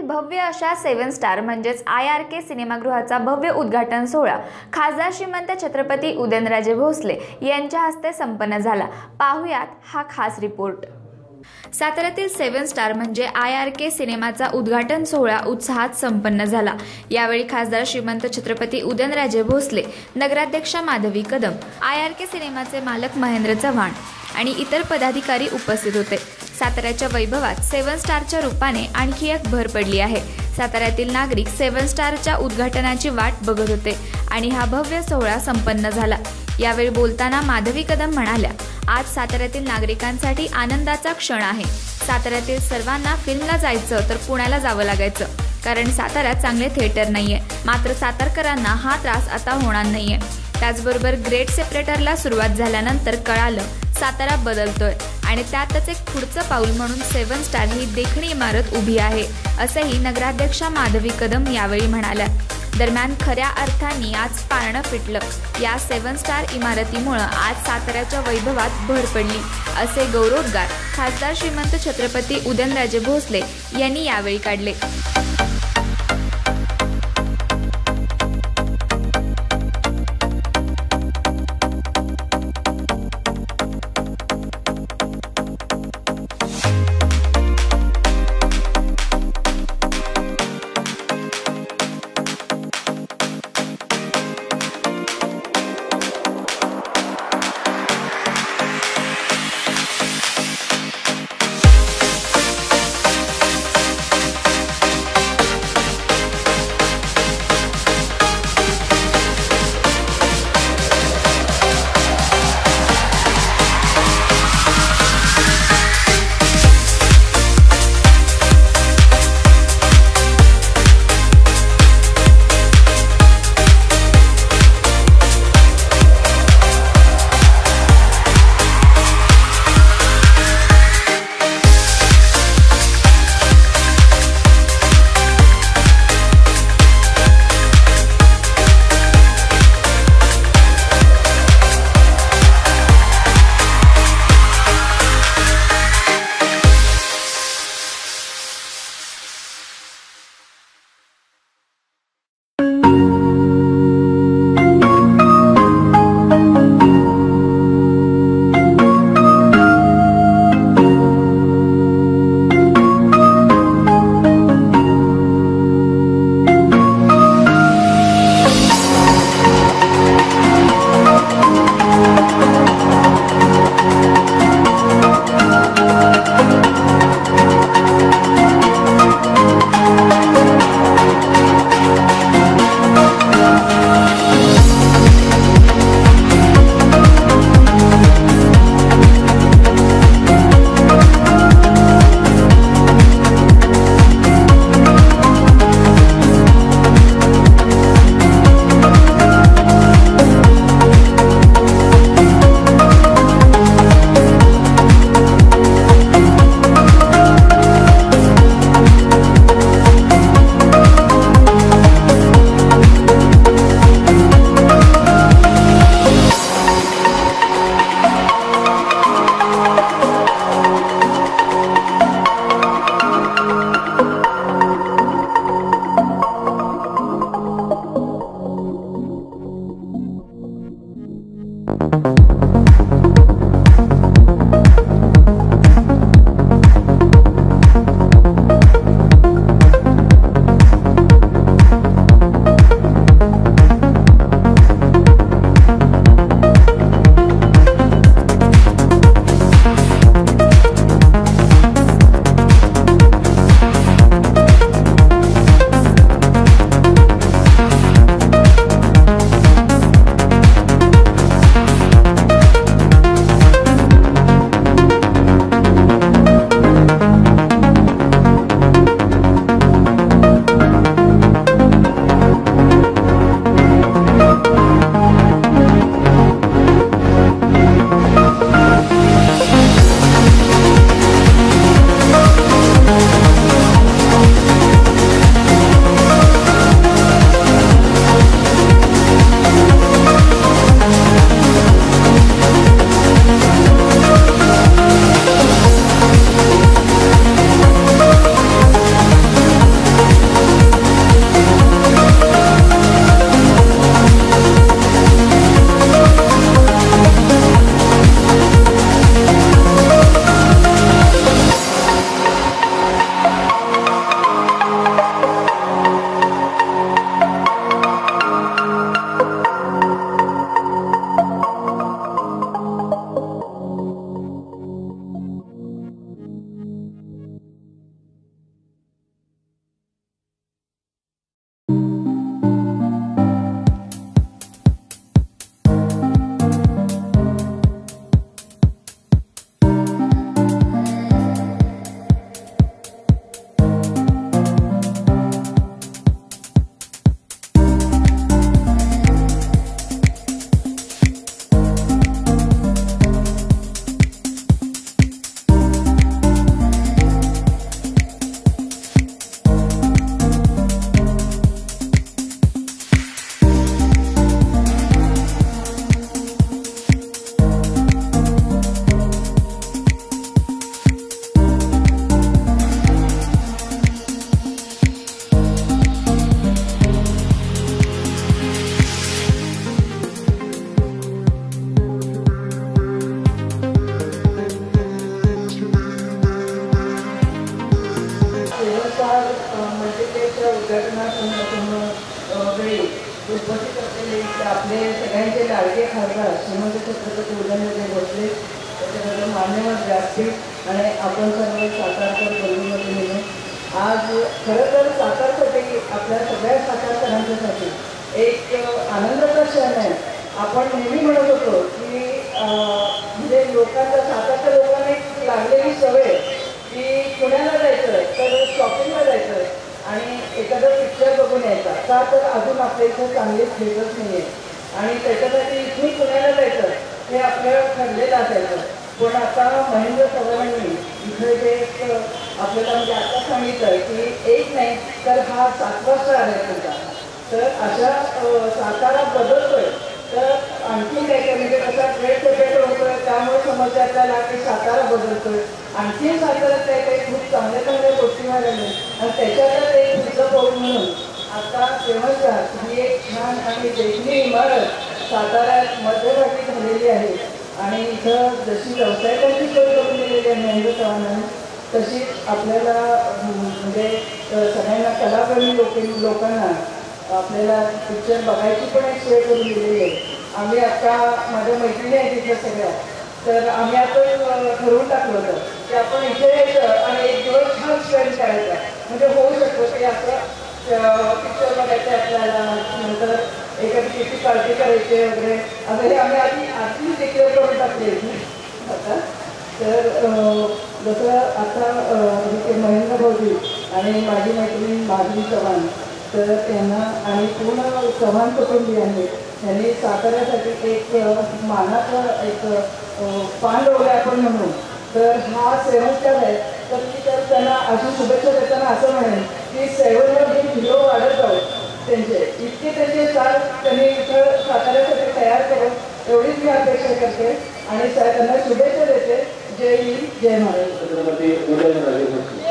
भव्य अशा 7 स्टार म्हणजेच IRK सिनेमागृहाचा भव्य उद्घाटन सोहळा खासदार श्रीमंत छत्रपती उदयनराजे भोसले यांच्या हस्ते संपन्न झाला। पाहुयात हा खास रिपोर्ट। साताऱ्यातील 7 स्टार म्हणजे IRK सिनेमाचा उद्घाटन सोहळा उत्साहात संपन्न झाला। यावेळी खासदार श्रीमंत छत्रपती उदयनराजे भोसले, नगराध्यक्षा माधवी कदम, IRK सिनेमाचे मालक महेंद्र चव्हाण आणि इतर पदाधिकारी उपस्थित होते। साताऱ्याच्या वैभवात 7 स्टारच्या रूपाने आणखी एक भर पडली आहे। साताऱ्यातील नागरिक 7 स्टारच्या उद्घाटनाची वाट बघत होते आणि हा भव्य सोहळा संपन्न झाला। यावेळी बोलताना माधवी कदम म्हणाल्या, आज साताऱ्यातील नागरिकांसाठी आनंदाचा क्षण आहे। साताऱ्यातील सर्वांना फिल्मला जायचं तर पुण्याला जावं लागायचं, कारण साताऱ्यात चांगले थिएटर नाहीये। मात्र सातारकरांना हा त्रास आता होणार नाहीये। त्याचबरोबर ग्रेट सेपरेटरला सुरुवात झाल्यानंतर कळालं सातारा बदलतोय आणि त्यातच एक पुढचं पाऊल म्हणून 7 स्टार ही देखणी इमारत उभी आहे, असंही नगराध्यक्षा माधवी कदम यावेळी म्हणाल्या। दरम्यान खऱ्या अर्थाने आज पारणं फिटलं। या 7 स्टार इमारतीमुळे आज साताऱ्याच्या वैभवात भर पडली, असे गौरवोद्गार खासदार श्रीमंत छत्रपती उदयनराजे भोसले यांनी यावेळी काढले। उपस्थित असलेले आपले सगळ्यांचे लाडके खासदार श्रीमंत छत्रपती उदयनराजे भोसले, त्याच्यानंतर मान्यवर व्यासपीठ आणि आपण सर्व सातारकर बंधूभगिनीने आज खरं तर सातारसाठी आपल्या सगळ्या सातारकरांच्यासाठी एक आनंदाचा क्षण आहे. आपण नेहमी म्हणत होतो की म्हणजे लोकांच्या सातारच्या लोकांना एक लागलेली सवय की पुण्याला जायचं तर शॉपिंगला जायचं आणि एखादा पिक्चर बघून यायचा. का तर अजून आपल्या इथं चांगली थिएटर्स नाही आहे आणि त्याच्यासाठी इथून पुण्याला जायचं हे आपलं ठरलेलं असायचं. पण आता महेंद्र चव्हाणांनी इथं जे एक आपल्याला म्हणजे आता सांगितलं की एक नाही तर हा 7वा स्टार आहे तुमचा. तर अशा सातारा बदलतोय तर आणखी काय काय म्हणजे कसा ट्रेड सेपरेट होतोय त्यामुळे समजते आपल्याला की सातारा बदलतोय. आणखी साताऱ्यात काही काही खूप चांगल्या चांगल्या गोष्टी व्हायला आणि त्याच्यातच एक पुढचं पाऊल म्हणून आता सेवनचा ही एक छान आणि देखणी इमारत साताऱ्यात मध्यभागी झालेली आहे आणि इथं जशी व्यावसायिकांची सोय करून दिलेली आहे महेंद्र चव्हाणांनी तशीच आपल्याला म्हणजे सगळ्यांना कलाप्रेमी लोकांना आपल्याला पिक्चर बघायची पण एक सोय करून दिलेली आहे. आम्ही आता माझ्या मैत्रिणी आहेत तिथल्या सगळ्या तर आम्ही आता ठरवून टाकलं होतं की आपण इथे यायचं आणि एक दिवस छान स्पेंड करायचा म्हणजे होऊ शकतो की असं पिक्चर बघायचं आपल्याला नंतर एखादी किती पार्टी करायची वगैरे असं हे आम्ही आधी डिक्लेअर करून टाकले आता. तर जसं आता महेंद्र भाऊजी आणि माझी मैत्रीण माधवी चव्हाण तर यांना आणि पूर्ण चव्हाण कुटुंबियांनी यांनी साताऱ्यासाठी एक मानाचं एक पान रोवलं आपण म्हणून. तर हा 7 स्टार आहे तर मी तर त्यांना अशी शुभेच्छा देताना असं म्हणेन की 7वर जे हिरो वाढत जाऊ त्यांचे इतके त्यांचे स्टार त्यांनी इथं साताऱ्यासाठी तयार करून एवढीच मी अपेक्षा करते आणि त्यांना शुभेच्छा देते. जय हिंद जय महाराष्ट्र. छत्रपती उदयनराजे भोसले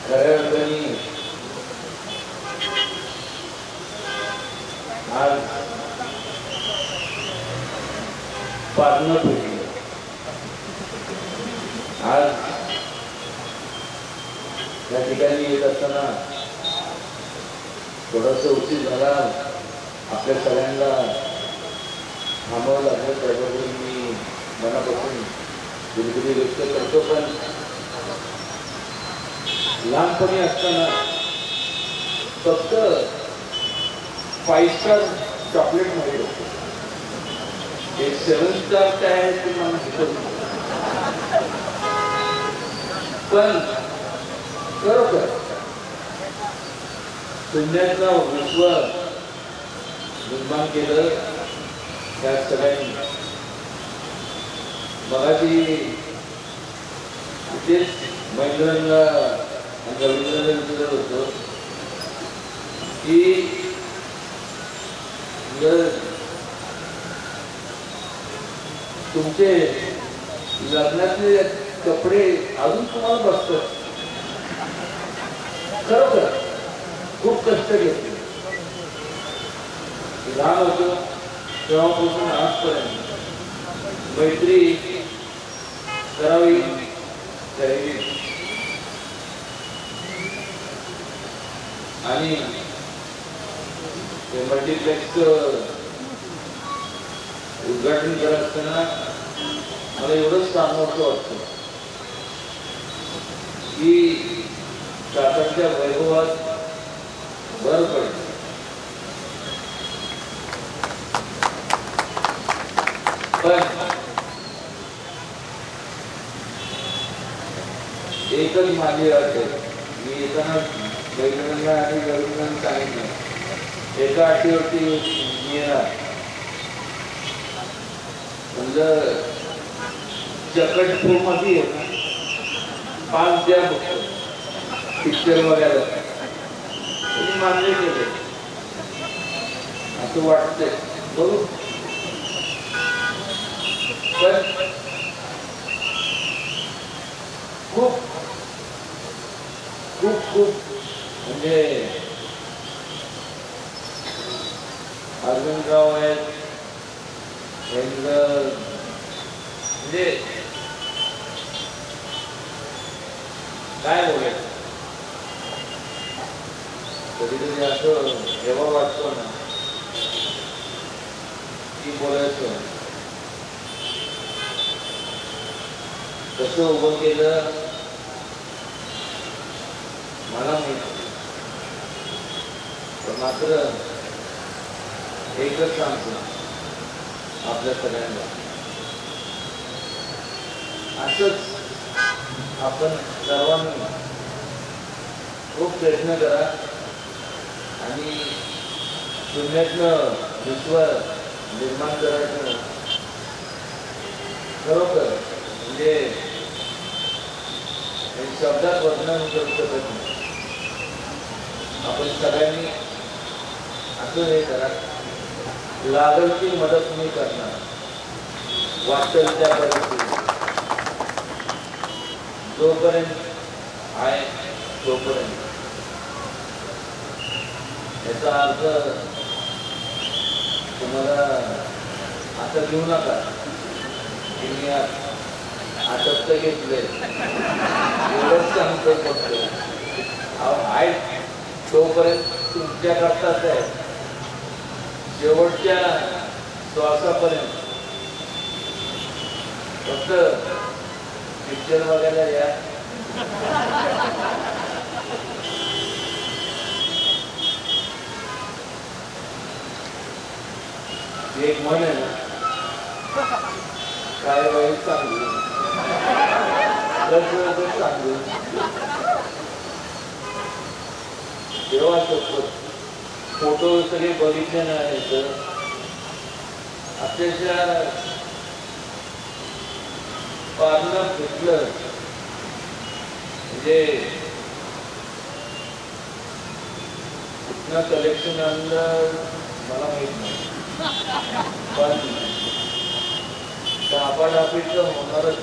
खऱ्या अर्थाने आज पारणं पेटली. आज या ठिकाणी येत असताना थोडासा उशीर झाला आपल्या सगळ्यांना थांबावं लागलं त्याबद्दल मी मनापासून दिलगिरी व्यक्त करतो. पण लहानपणी असताना फक्त 5 स्टार चॉकलेट माहित होतं. एक 7 स्टार काय आहे ते मला दिसत नाही. पण खरोखर शून्यातला विश्व निर्माण केलं त्या सगळ्यांनी. मगाशी तिथेच महेंद्रांना आणि रवींद्रांना विचारत होतो की जर तुमचे लग्नातले कपडे अजून तुम्हाला बसतात खरोखर खूप कष्ट घेतले. लहान होतो तेव्हापासून आजपर्यंत मैत्री करावी द्यावी आणि मल्टिप्लेक्स उद्घाटन करत असताना मला एवढंच सांगावं वाटतं की सातारच्या वैभवात भर पडते. पण एकच माझी अट आहे. मी येताना वैद्यांना आणि रवींद्रांना सांगितलं एका अटीवरती मी येणार. समजा चक्रटपूरमध्ये 5 द्या पिक्चर बघायला तुम्ही मान्य केले असं वाटतंय बघू. पण खूप खूप खूप म्हणजे अर्जुनराव आहेत, म्हणजे काय बोलायचं. कधी कधी असं जेव्हा वाटतं ना की बोलायचं कसं उभं केलं मला माहिती, पण मात्र एकच सांगतो आपल्या सगळ्यांना, असंच आपण सर्वांनी खूप प्रयत्न करा आणि शून्यातनं विश्व निर्माण करायचं. खरोखर म्हणजे शब्दात वर्णन करू शकत नाही. आपण सगळ्यांनी असं हे करा, लागल ती मदत मी करणार, वाटेल त्या परिस्थितीत, जोपर्यंत आहे तोपर्यंत. याचा अर्थ तुम्हाला आता घेऊ नका की मी आटप्त घेतले, एवढंच सांगतो. फक्त आहे तोपर्यंत तुमच्याकरताच आहे, शेवटच्या श्वासापर्यंत. फक्त पिक्चर बघायला या. एक म्हण आहे ना, काय वाईट सांगू सांगू तेव्हा फोटो सगळे बघितले नाही तर अक्षरशः पार्लर घेतलं म्हणजे कुठलं कलेक्शन आणलं मला माहित नाही, पण डापाडापीचं होणारच.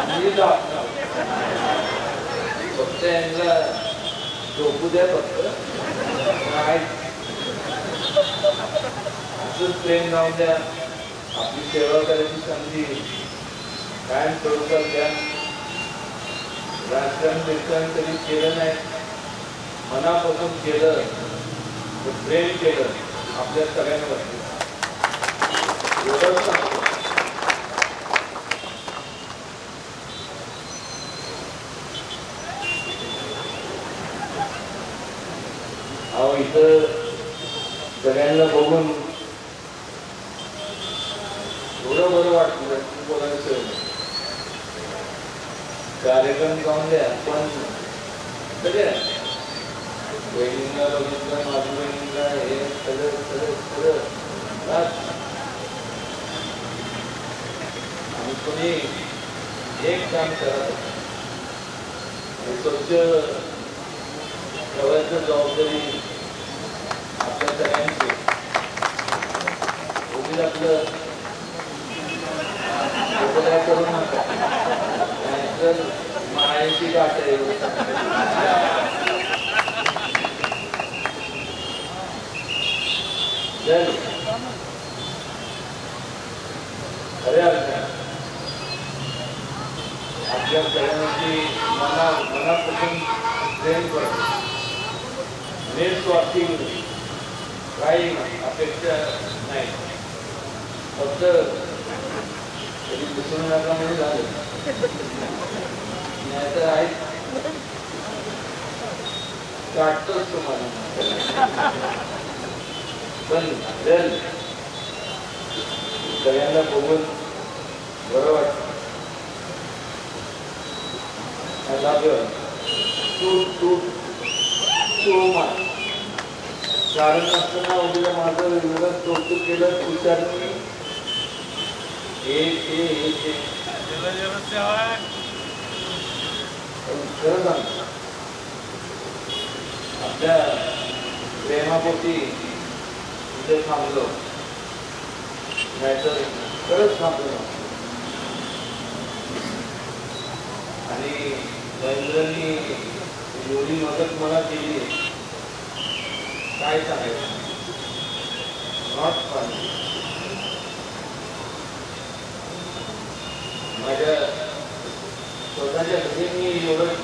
मी दाखणार फक्त यांना झोपू द्या, फक्त नाही असंच प्रेम राहून द्या. आपली सेवा करायची संधी कायम स्वरूपात द्या. राजकारण बिरकारण कधी केलं नाही, मनापासून केलं, प्रेम केलं आपल्या सगळ्यांवरती, एवढंच सांगतो. अहो इथं सगळ्यांना बघून एवढं बरं वाटलं की बोलायचं. कार्यक्रम जाऊन द्या, पण सगळ्या बहिणींना बघितलं, माझ्या बहिणीला हे सगळं सगळं सगळं आणि कोणी एक काम करा, स्वच्छ ठेवायची जबाबदारी आपल्या सगळ्यांची. उगीच आपलं काय करू नका, नाहीतर मायाची गाठ आहे. अरे आपल्या सगळ्यांची मनापासून प्रेम करतो, निस्वार्थी, काही अपेक्षा नाही. फक्त कधी विसरू नका म्हणून झालं, नाहीतर आहे काटतोच तुम्हाला. पण जर सगळ्यांना बघून बरं वाटतं. I love you. तू कारण नसताना उद्या माझं वेगवेगळं कौतुक केलं, विचारलं खरं सांग, आपल्या प्रेमापोटी इथे थांबलो, नाहीतर खरंच थांबलो. आणि महेंद्रनी एवढी मदत मला केली काय सांगायचं, नॉट फन. माझ्या स्वतःच्या घरी मी एवढं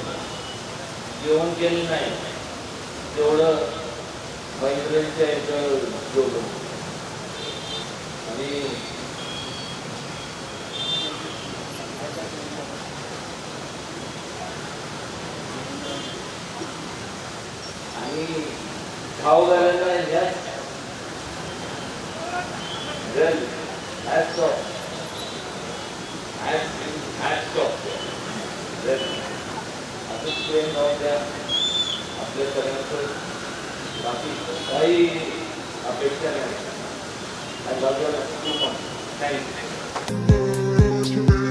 जेवण केलं नाही तेवढं महेंद्रच्या इथं जेवलो. आणि खाऊ घालायला याच असंच प्रेम राहून द्या आपल्यापर्यंत. बाकी काही अपेक्षा नाही. थँक्यू.